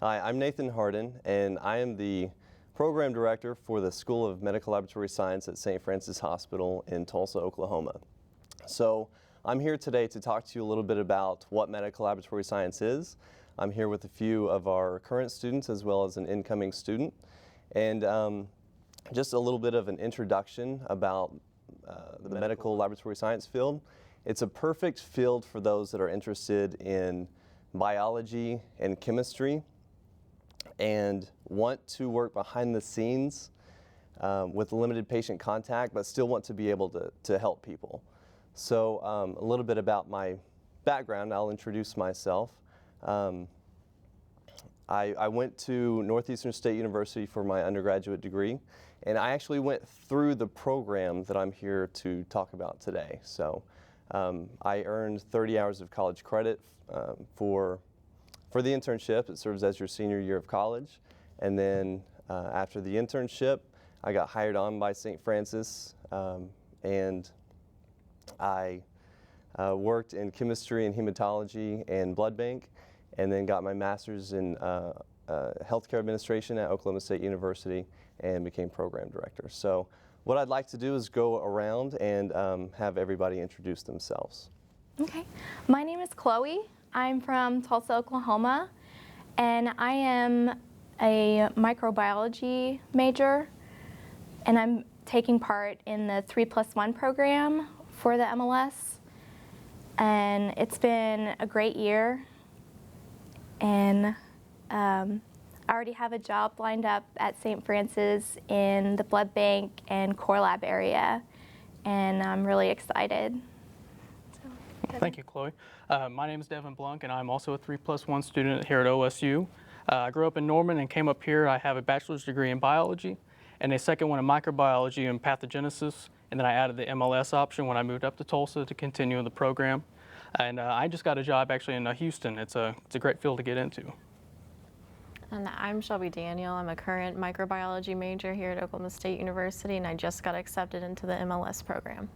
Hi, I'm Nathan Harden, and I am the Program Director for the School of Medical Laboratory Science at St. Francis Hospital in Tulsa, Oklahoma. So I'm here today to talk to you a little bit about what medical laboratory science is. I'm here with a few of our current students as well as an incoming student. And just a little bit of an introduction about the medical laboratory science field. It's a perfect field for those that are interested in biology and chemistry and want to work behind the scenes with limited patient contact, but still want to be able to help people. So a little bit about my background. I'll introduce myself. I went to Northeastern State University for my undergraduate degree, and I actually went through the program that I'm here to talk about today. So I earned 30 hours of college credit for the internship. It serves as your senior year of college. And then after the internship, I got hired on by St. Francis, and I worked in chemistry and hematology and blood bank, and then got my master's in healthcare administration at Oklahoma State University and became program director. So what I'd like to do is go around and have everybody introduce themselves. Okay, my name is Chloe. I'm from Tulsa, Oklahoma, and I am a microbiology major, and I'm taking part in the 3+1 program for the MLS, and it's been a great year, and I already have a job lined up at St. Francis in the blood bank and core lab area, and I'm really excited. Thank you, Chloe. My name is Devin Blunk, and I'm also a 3+1 student here at OSU. I grew up in Norman and came up here. I have a bachelor's degree in biology and a second one in microbiology and pathogenesis, and then I added the MLS option when I moved up to Tulsa to continue in the program. And I just got a job actually in Houston. It's a great field to get into. And I'm Shelby Daniel. I'm a current microbiology major here at Oklahoma State University, and I just got accepted into the MLS program.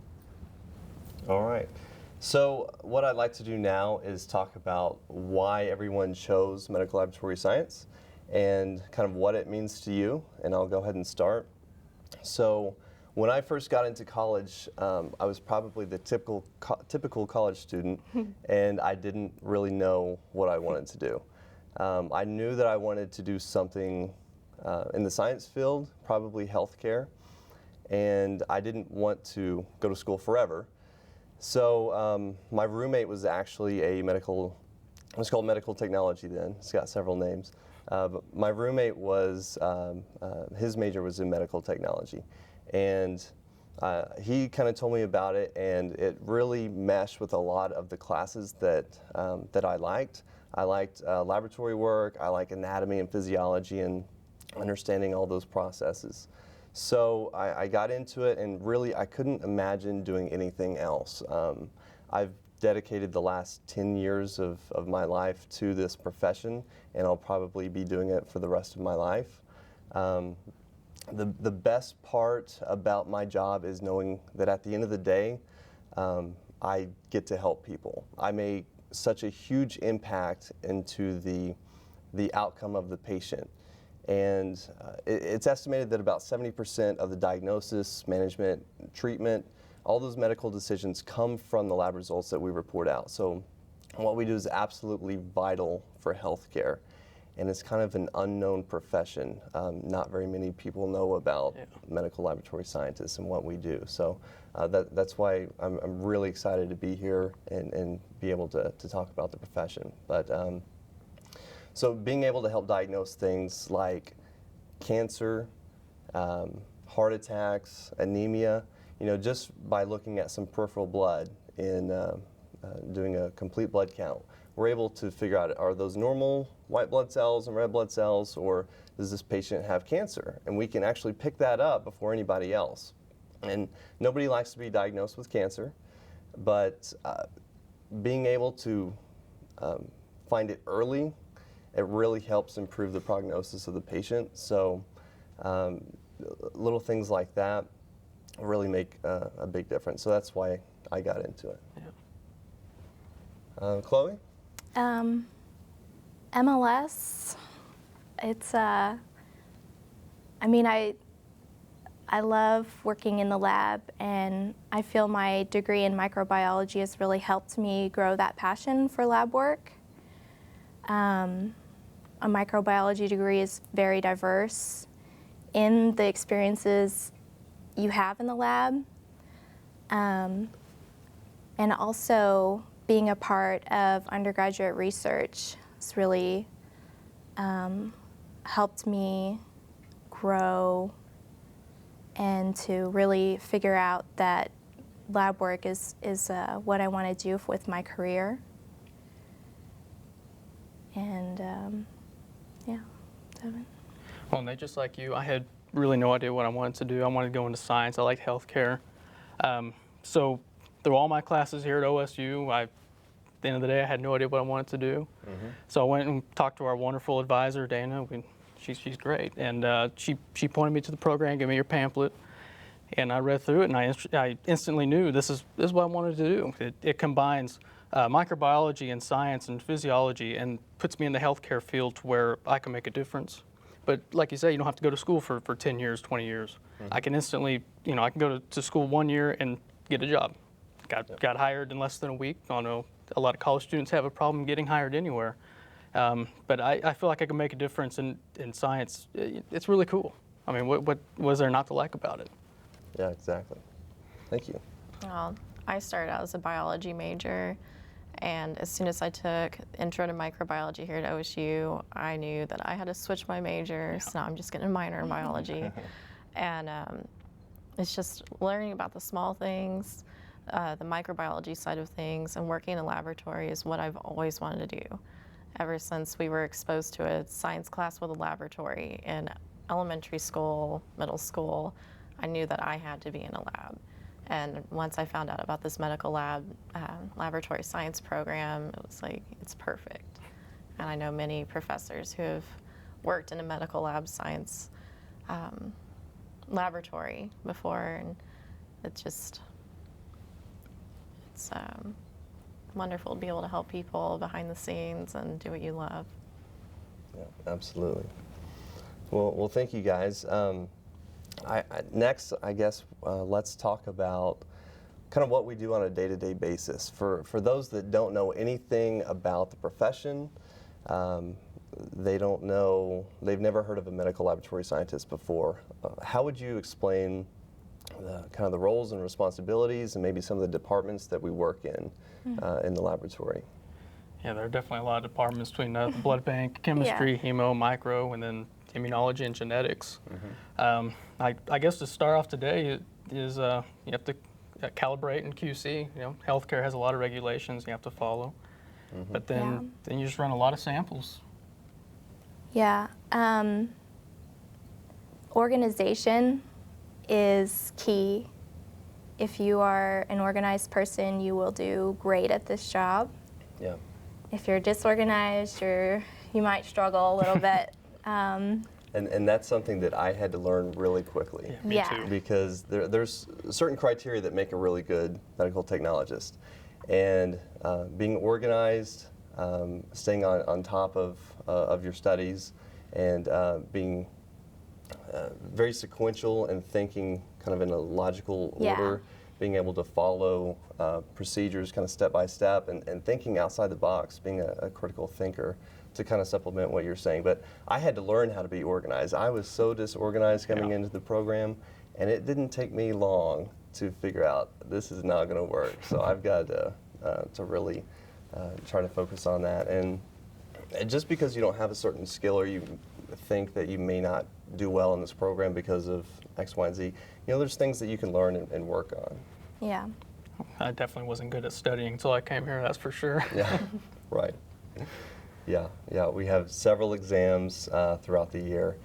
All right. So what I'd like to do now is talk about why everyone chose medical laboratory science and kind of what it means to you, and I'll go ahead and start. So when I first got into college, I was probably the typical college student, and I didn't really know what I wanted to do. I knew that I wanted to do something in the science field, probably healthcare, and I didn't want to go to school forever. So my roommate was actually it was called medical technology then. It's got several names. But my roommate was, his major was in medical technology. And he kind of told me about it, and it really meshed with a lot of the classes that I liked. I liked laboratory work, I like anatomy and physiology and understanding all those processes. So I got into it, and really I couldn't imagine doing anything else. I've dedicated the last 10 years of my life to this profession, and I'll probably be doing it for the rest of my life. The best part about my job is knowing that at the end of the day, I get to help people. I make such a huge impact into the outcome of the patient. And it's estimated that about 70% of the diagnosis, management, treatment, all those medical decisions come from the lab results that we report out. So what we do is absolutely vital for healthcare. And it's kind of an unknown profession. Not very many people know about medical laboratory scientists and what we do. So that's why I'm really excited to be here and be able to talk about the profession. But so being able to help diagnose things like cancer, heart attacks, anemia, just by looking at some peripheral blood in doing a complete blood count, we're able to figure out, are those normal white blood cells and red blood cells, or does this patient have cancer? And we can actually pick that up before anybody else. And nobody likes to be diagnosed with cancer, but being able to find it early, it really helps improve the prognosis of the patient. So little things like that really make a big difference. So that's why I got into it. Yeah. Chloe? MLS it's, I mean, I love working in the lab, and I feel my degree in microbiology has really helped me grow that passion for lab work. A microbiology degree is very diverse in the experiences you have in the lab, and also being a part of undergraduate research has really helped me grow and to really figure out that lab work is what I want to do with my career. And yeah, Devin. Well, and they just like you, I had really no idea what I wanted to do. I wanted to go into science. I liked healthcare. So through all my classes here at OSU, at the end of the day, I had no idea what I wanted to do. So I went and talked to our wonderful advisor, Dana. She's great, and she pointed me to the program, gave me your pamphlet, and I read through it, and I instantly knew this is what I wanted to do. It combines microbiology and science and physiology, and puts me in the healthcare field to where I can make a difference. But like you say, you don't have to go to school for 10 years, 20 years. I can instantly, I can go to school 1 year and get a job. Got hired in less than a week. I know a lot of college students have a problem getting hired anywhere. But I feel like I can make a difference in science. It's really cool. I mean, what was there not to like about it? Yeah, exactly. Thank you. Well, I started out as a biology major, and as soon as I took Intro to Microbiology here at OSU, I knew that I had to switch my major, so now I'm just getting a minor in biology. And it's just learning about the small things, the microbiology side of things, and working in a laboratory is what I've always wanted to do. Ever since we were exposed to a science class with a laboratory in elementary school, middle school, I knew that I had to be in a lab. And once I found out about this medical lab, laboratory science program, it was like, it's perfect. And I know many professors who have worked in a medical lab science laboratory before, and it's wonderful to be able to help people behind the scenes and do what you love. Yeah, absolutely. Well, thank you guys. Next, I guess, let's talk about kind of what we do on a day-to-day basis. For those that don't know anything about the profession, they've never heard of a medical laboratory scientist before. How would you explain the roles and responsibilities and maybe some of the departments that we work in the laboratory? Yeah, there are definitely a lot of departments between the blood bank, chemistry, hemo, micro, and then immunology and genetics. I guess to start off today is you have to calibrate and QC. Healthcare has a lot of regulations you have to follow. But then you just run a lot of samples. Yeah. Organization is key. If you are an organized person, you will do great at this job. Yeah. If you're disorganized, you might struggle a little bit. And that's something that I had to learn really quickly. Yeah, me too. Because there's certain criteria that make a really good medical technologist. And being organized, staying on top of your studies, and being very sequential and thinking kind of in a logical order, being able to follow procedures kind of step by step, and thinking outside the box, being a critical thinker to kind of supplement what you're saying. But I had to learn how to be organized. I was so disorganized coming into the program, and it didn't take me long to figure out this is not going to work. So I've got to really try to focus on that. And just because you don't have a certain skill, or you think that you may not do well in this program because of X, Y, and Z, there's things that you can learn and work on. Yeah. I definitely wasn't good at studying until I came here, that's for sure. Yeah, right. Yeah, we have several exams throughout the year,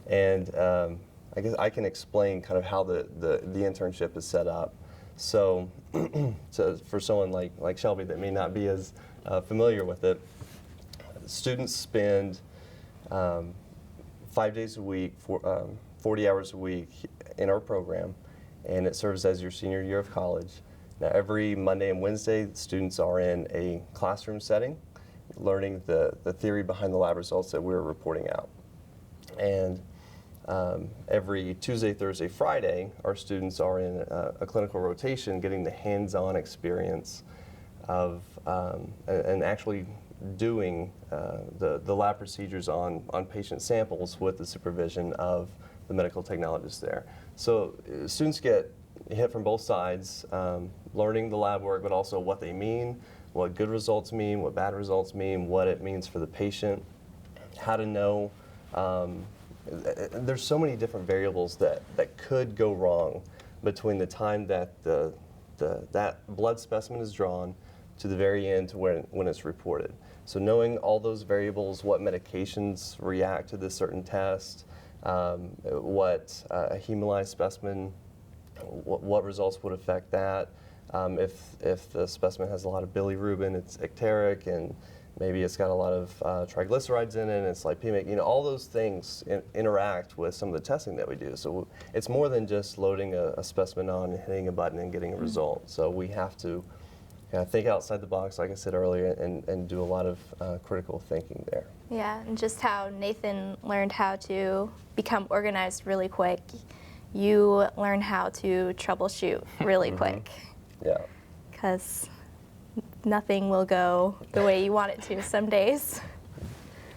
and I guess I can explain kind of how the internship is set up. So, for someone like Shelby that may not be as familiar with it, students spend 5 days a week, 40 hours a week in our program, and it serves as your senior year of college. Now, every Monday and Wednesday, students are in a classroom setting, learning the theory behind the lab results that we're reporting out. And every Tuesday, Thursday, Friday, our students are in a clinical rotation getting the hands-on experience of and actually doing the lab procedures on patient samples with the supervision of the medical technologist there. So students get hit from both sides, learning the lab work, but also what they mean, what good results mean, what bad results mean, what it means for the patient, how to know. There's so many different variables that could go wrong between the time that that blood specimen is drawn to the very end to when it's reported. So knowing all those variables, what medications react to this certain test, what a hemolyzed specimen, what results would affect that. If the specimen has a lot of bilirubin, it's icteric, and maybe it's got a lot of triglycerides in it, and it's lipemic. You know, all those things interact with some of the testing that we do. So it's more than just loading a specimen on and hitting a button and getting a result. So we have to think outside the box, like I said earlier, and do a lot of critical thinking there. Yeah, and just how Nathan learned how to become organized really quick. You learn how to troubleshoot really quick. Yeah. Because nothing will go the way you want it to some days.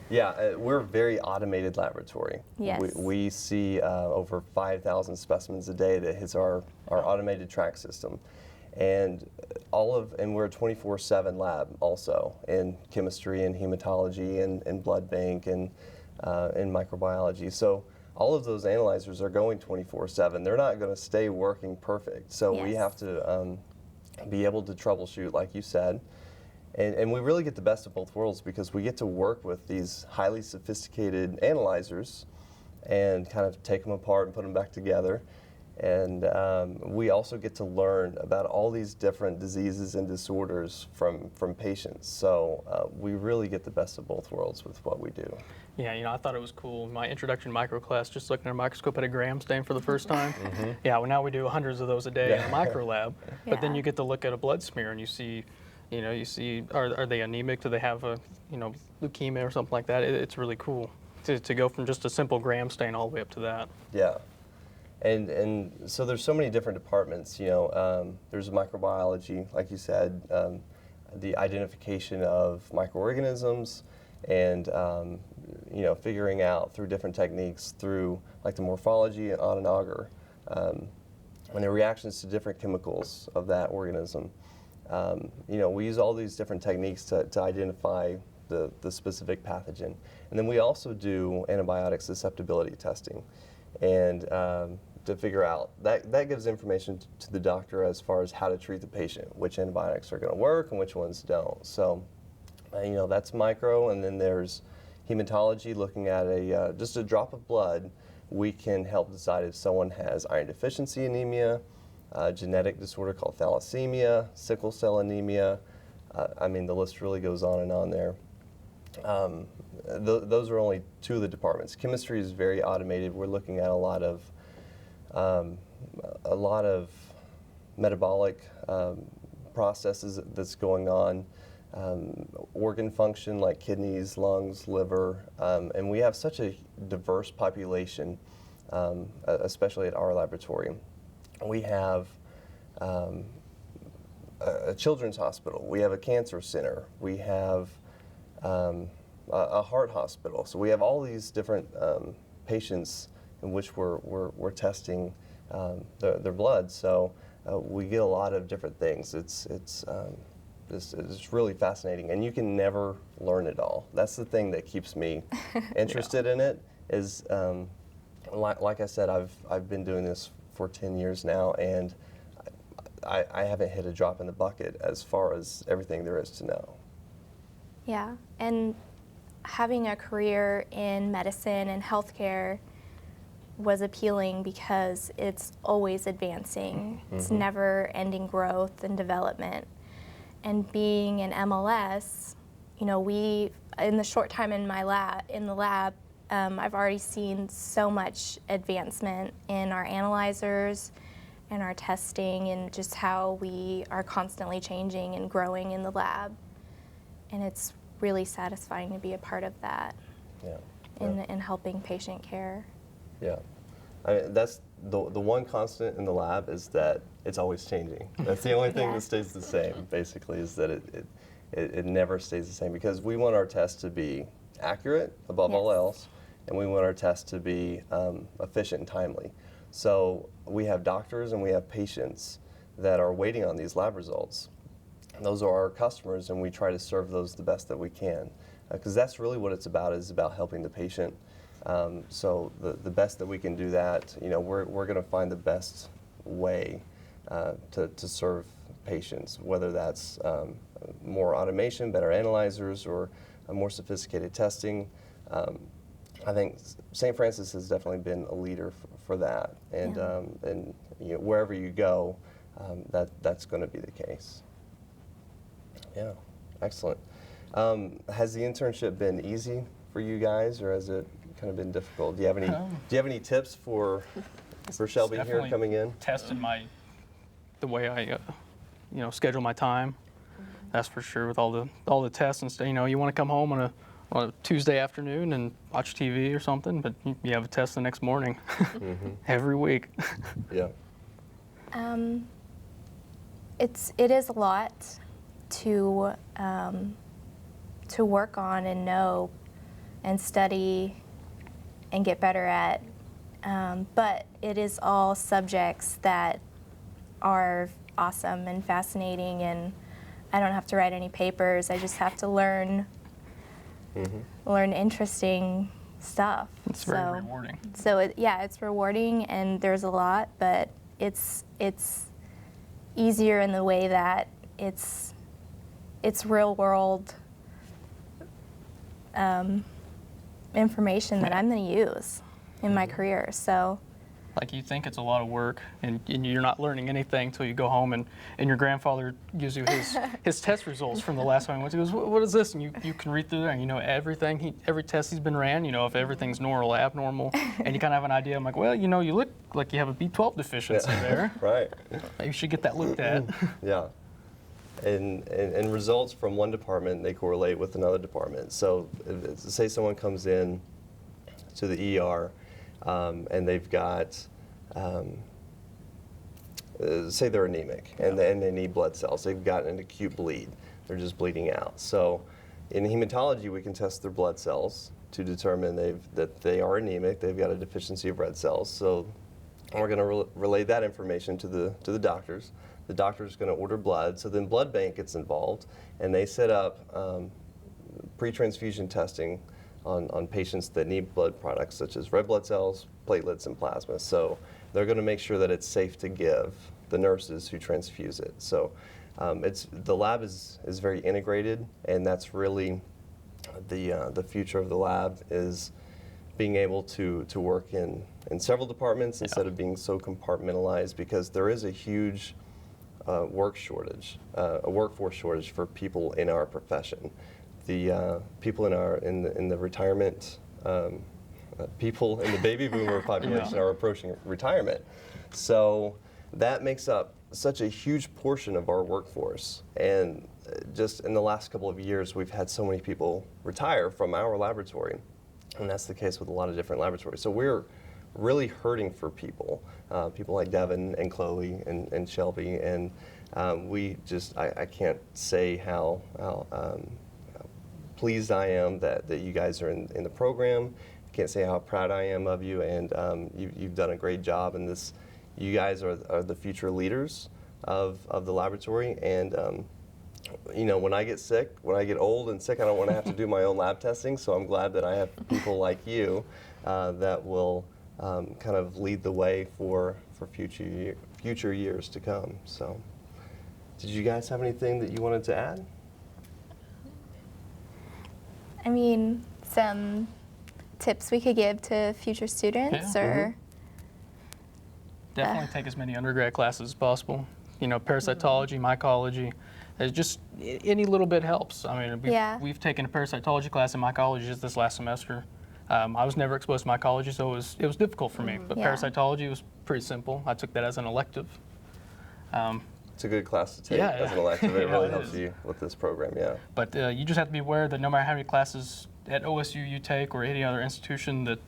Yeah, we're a very automated laboratory. Yes. We see over 5,000 specimens a day that hits our automated track system. And we're a 24/7 lab also in chemistry and hematology and blood bank and in microbiology. So all of those analyzers are going 24/7. They're not going to stay working perfect. So we have to be able to troubleshoot, like you said. And we really get the best of both worlds because we get to work with these highly sophisticated analyzers and kind of take them apart and put them back together. And we also get to learn about all these different diseases and disorders from patients. So we really get the best of both worlds with what we do. Yeah, you know, I thought it was cool. My introduction micro class, just looking at a microscope at a gram stain for the first time. Yeah, well, now we do hundreds of those a day in a micro lab. But then you get to look at a blood smear and you see, are they anemic? Do they have a, leukemia or something like that? It's really cool to go from just a simple gram stain all the way up to that. Yeah. And so there's so many different departments, there's microbiology, like you said, the identification of microorganisms and, figuring out through different techniques through like the morphology on an agar and the reactions to different chemicals of that organism. We use all these different techniques to identify the specific pathogen. And then we also do antibiotic susceptibility testing. And to figure out, that gives information to the doctor as far as how to treat the patient, which antibiotics are going to work and which ones don't. So, that's micro, and then there's hematology, looking at just a drop of blood. We can help decide if someone has iron deficiency anemia, a genetic disorder called thalassemia, sickle cell anemia. The list really goes on and on there. Those are only two of the departments. Chemistry is very automated. We're looking at a lot of metabolic processes that's going on, organ function like kidneys, lungs, liver, and we have such a diverse population, especially at our laboratory. We have a children's hospital. We have a cancer center. We have a heart hospital. So we have all these different patients in which we're testing their blood. So we get a lot of different things. It's really fascinating, and you can never learn it all. That's the thing that keeps me interested in it. Is like I said, I've been doing this for 10 years now, and I haven't hit a drop in the bucket as far as everything there is to know. Yeah, and having a career in medicine and healthcare was appealing because it's always advancing. It's never ending growth and development. And being in MLS, we, in the short time in the lab, I've already seen so much advancement in our analyzers and our testing and just how we are constantly changing and growing in the lab. And it's really satisfying to be a part of that. Yeah. in helping patient care. Yeah. I mean, that's the one constant in the lab is that it's always changing. That's the only thing Yeah. that stays the same, basically, is that it never stays the same, because we want our tests to be accurate above all Yes. else, and we want our tests to be efficient and timely. So we have doctors and we have patients that are waiting on these lab results. And those are our customers, and we try to serve those the best that we can, because that's really what it's about, is about helping the patient. So the best that we can do that, we're going to find the best way to serve patients, whether that's more automation, better analyzers, or a more sophisticated testing. I think St. Francis has definitely been a leader for that, and wherever you go, that's going to be the case. Yeah, excellent. Has the internship been easy for you guys, or has it kind of been difficult? Do you have any tips for Shelby here Definitely coming in? tested the way I schedule my time. That's for sure. With all the tests and stuff, you want to come home on a Tuesday afternoon and watch TV or something, but you have a test the next morning. Every week. Yeah. It is a lot to work on and know and study and get better at, but it is all subjects that are awesome and fascinating, and I don't have to write any papers. I just have to learn interesting stuff. It's very rewarding. So it's rewarding, and there's a lot, but it's easier in the way that it's real world information that I'm going to use in my career. So, like, you think it's a lot of work, and you're not learning anything until you go home, and your grandfather gives you his test results from the last time he went to. He goes, what is this? And you can read through there, and you know everything. Every test he's been ran, if everything's normal, abnormal, and you kind of have an idea. I'm like, well, you look like you have a B12 deficiency there. Right. You should get that looked at. Yeah. And results from one department, they correlate with another department. So say someone comes in to the ER and they've got, say they're anemic and they need blood cells. They've got an acute bleed. They're just bleeding out. So in hematology, we can test their blood cells to determine that they are anemic. They've got a deficiency of red cells. So we're going to relay that information to the doctors. The doctor's going to order blood, so then blood bank gets involved, and they set up pre-transfusion testing on patients that need blood products such as red blood cells, platelets, and plasma. So they're going to make sure that it's safe to give the nurses who transfuse it. So the lab is very integrated, and that's really the future of the lab, is being able to work in several departments instead of being so compartmentalized, because there is a huge workforce shortage for people in our profession. The people in the retirement, people in the baby boomer population are approaching retirement. So that makes up such a huge portion of our workforce. And just in the last couple of years, we've had so many people retire from our laboratory. And that's the case with a lot of different laboratories. So we're really hurting for people like Devin and Chloe and Shelby, and I can't say how pleased I am that you guys are in the program. I can't say how proud I am of you, and you've done a great job in this. You guys are the future leaders of the laboratory, and when I get sick, when I get old and sick, I don't want to have to do my own lab testing, so I'm glad that I have people like you that will kind of lead the way for future years to come. So, did you guys have anything that you wanted to add? I mean, some tips we could give to future students, or definitely take as many undergrad classes as possible. Parasitology, mycology. Just any little bit helps. I mean, we've taken a parasitology class in mycology just this last semester. I was never exposed to mycology, so it was difficult for me. But parasitology was pretty simple. I took that as an elective. It's a good class to take as an elective. It really helps you with this program, But you just have to be aware that no matter how many classes at OSU you take or any other institution that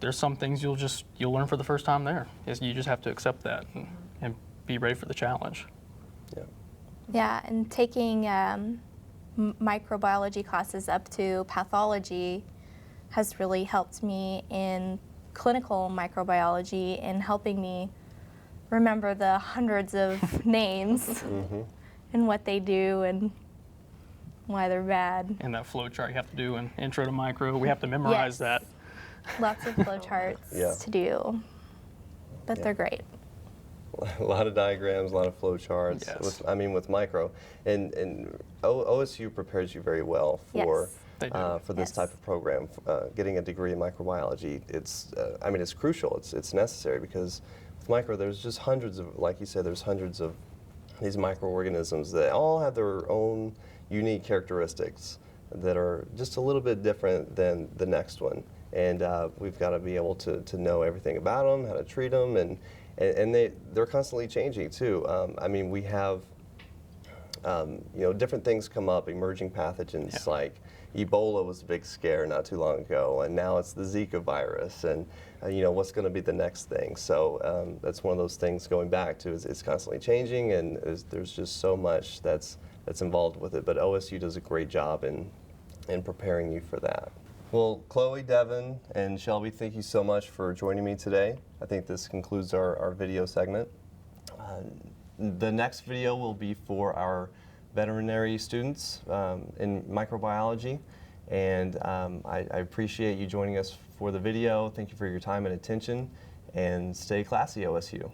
there's some things you'll learn for the first time there. You just have to accept that and be ready for the challenge. Yeah. Yeah, and taking microbiology classes up to pathology has really helped me in clinical microbiology and helping me remember the hundreds of names and what they do and why they're bad. And that flow chart you have to do in Intro to Micro, we have to memorize that. Lots of flowcharts to do, but they're great. A lot of diagrams, a lot of flow charts. Yes. With micro, and OSU prepares you very well for for this type of program. Getting a degree in microbiology, it's crucial. It's necessary because with micro, there's just hundreds of, like you said, there's hundreds of these microorganisms that all have their own unique characteristics that are just a little bit different than the next one. And we've got to be able to know everything about them, how to treat them, and they're constantly changing too. We have different things come up, emerging pathogens like Ebola was a big scare not too long ago, and now it's the Zika virus, and what's going to be the next thing. So that's one of those things going back to it's constantly changing, and there's just so much that's involved with it. But OSU does a great job in preparing you for that. Well, Chloe, Devin, and Shelby, thank you so much for joining me today. I think this concludes our video segment. The next video will be for our veterinary students in microbiology. And I appreciate you joining us for the video. Thank you for your time and attention. And stay classy, OSU.